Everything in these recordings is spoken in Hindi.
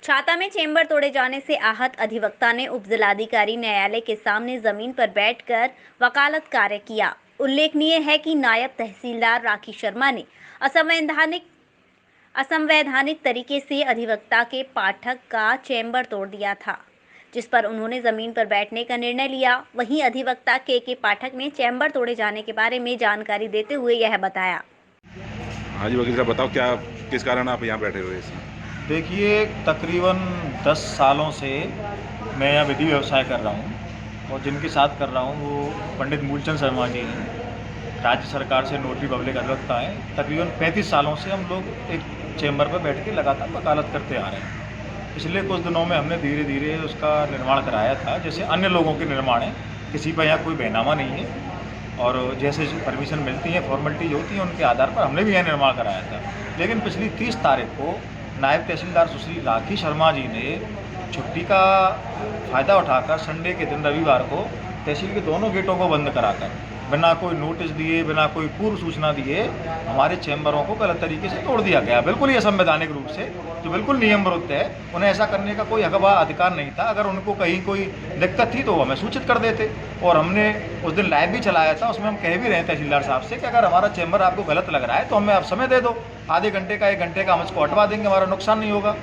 छाता में चेंबर तोड़े जाने से आहत अधिवक्ता ने उपजिलाधिकारी न्यायालय के सामने जमीन पर बैठकर वकालत कार्य किया। उल्लेखनीय है कि नायब तहसीलदार राखी शर्मा ने असंवैधानिक तरीके से अधिवक्ता के पाठक का चेंबर तोड़ दिया था, जिस पर उन्होंने जमीन पर बैठने का निर्णय लिया। वहीं अधिवक्ता के पाठक ने चेंबर तोड़े जाने के बारे में जानकारी देते हुए यह बताया। हाँ जी वकील साहब, बताओ क्या किस कारण आप यहाँ बैठे हुए हैं? देखिए, तकरीबन 10 सालों से मैं यहाँ विधि व्यवसाय कर रहा हूँ और जिनके साथ कर रहा हूँ वो पंडित मूलचंद शर्मा जी हैं। राज्य सरकार से नोटरी पब्लिक अधिवक्ता हैं। तकरीबन 35 सालों से हम लोग एक चैम्बर पर बैठ के लगातार वकालत करते आ रहे हैं। पिछले कुछ दिनों में हमने धीरे धीरे उसका निर्माण कराया था, जैसे अन्य लोगों के निर्माण है। किसी पर यहाँ कोई बैनामा नहीं है और जैसे परमिशन मिलती है, फॉर्मेलिटी होती है, उनके आधार पर हमने भी यहाँ निर्माण कराया था। लेकिन पिछली 30 तारीख को नायब तहसीलदार सुश्री राखी शर्मा जी ने छुट्टी का फ़ायदा उठाकर संडे के दिन रविवार को तहसील के दोनों गेटों को बंद कराकर बिना कोई नोटिस दिए, बिना कोई पूर्व सूचना दिए हमारे चैम्बरों को गलत तरीके से तोड़ दिया गया, बिल्कुल ही असंवैधानिक रूप से, जो बिल्कुल नियम विरुद्ध है। उन्हें ऐसा करने का कोई हक व अधिकार नहीं था। अगर उनको कहीं कोई दिक्कत थी तो हमें सूचित कर देते। और हमने उस दिन लाइव भी चलाया था, उसमें हम कह भी रहे हैं तहसीलदार साहब से कि अगर हमारा चैम्बर आपको गलत लग रहा है तो हमें आप समय दे दो, आधे घंटे का 1 घंटे का हम इसको हटवा देंगे, हमारा नुकसान नहीं होगा।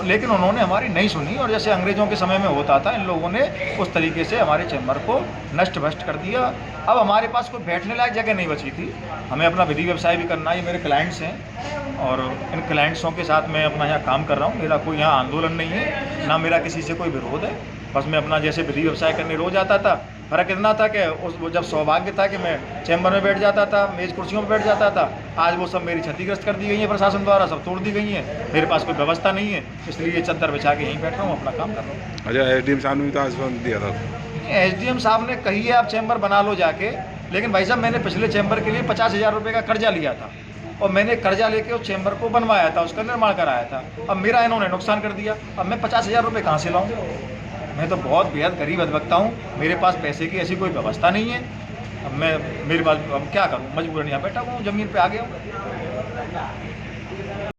लेकिन उन्होंने हमारी नहीं सुनी और जैसे अंग्रेज़ों के समय में होता था, इन लोगों ने उस तरीके से हमारे चैम्बर को नष्ट भ्रष्ट कर दिया। अब हमारे पास कोई बैठने लायक जगह नहीं बची थी। हमें अपना विधि व्यवसाय भी करना है, ये मेरे क्लाइंट्स हैं और इन क्लाइंट्सों के साथ मैं अपना यहाँ काम कर रहा हूँ। मेरा कोई यहाँ आंदोलन नहीं है, ना मेरा किसी से कोई विरोध है। बस मैं अपना जैसे विधि व्यवसाय करने रोज आता था। फ़र्क इतना था कि वो जब सौभाग्य था कि मैं चैम्बर में बैठ जाता था, मेज़ कुर्सियों पर बैठ जाता था। आज वो सब मेरी क्षतिग्रस्त कर दी गई है, प्रशासन द्वारा सब तोड़ दी गई हैं। मेरे पास कोई व्यवस्था नहीं है, इसलिए चद्दर बिछा के यहीं बैठ रहा हूँ, अपना काम कर रहा हूँ। अच्छा, एसडीएम साहब ने भी तो आश्वासन दिया था। एसडीएम साहब ने कही है आप चैम्बर बना लो जाके, लेकिन भाई साहब मैंने पिछले चैम्बर के लिए 50,000 रुपये का कर्जा लिया था और मैंने कर्जा लेके उस चैम्बर को बनवाया था, उसका निर्माण कराया था। अब मेरा इन्होंने नुकसान कर दिया। अब मैं 50,000 रुपये कहाँ से लाऊँ? मैं तो बहुत बेहद गरीब अधिवक्ता हूँ, मेरे पास पैसे की ऐसी कोई व्यवस्था नहीं है। अब मेरे पास अब क्या करूँ, मजबूरन यहाँ बैठा हुआ हूँ, ज़मीन पे आ गया हूँ।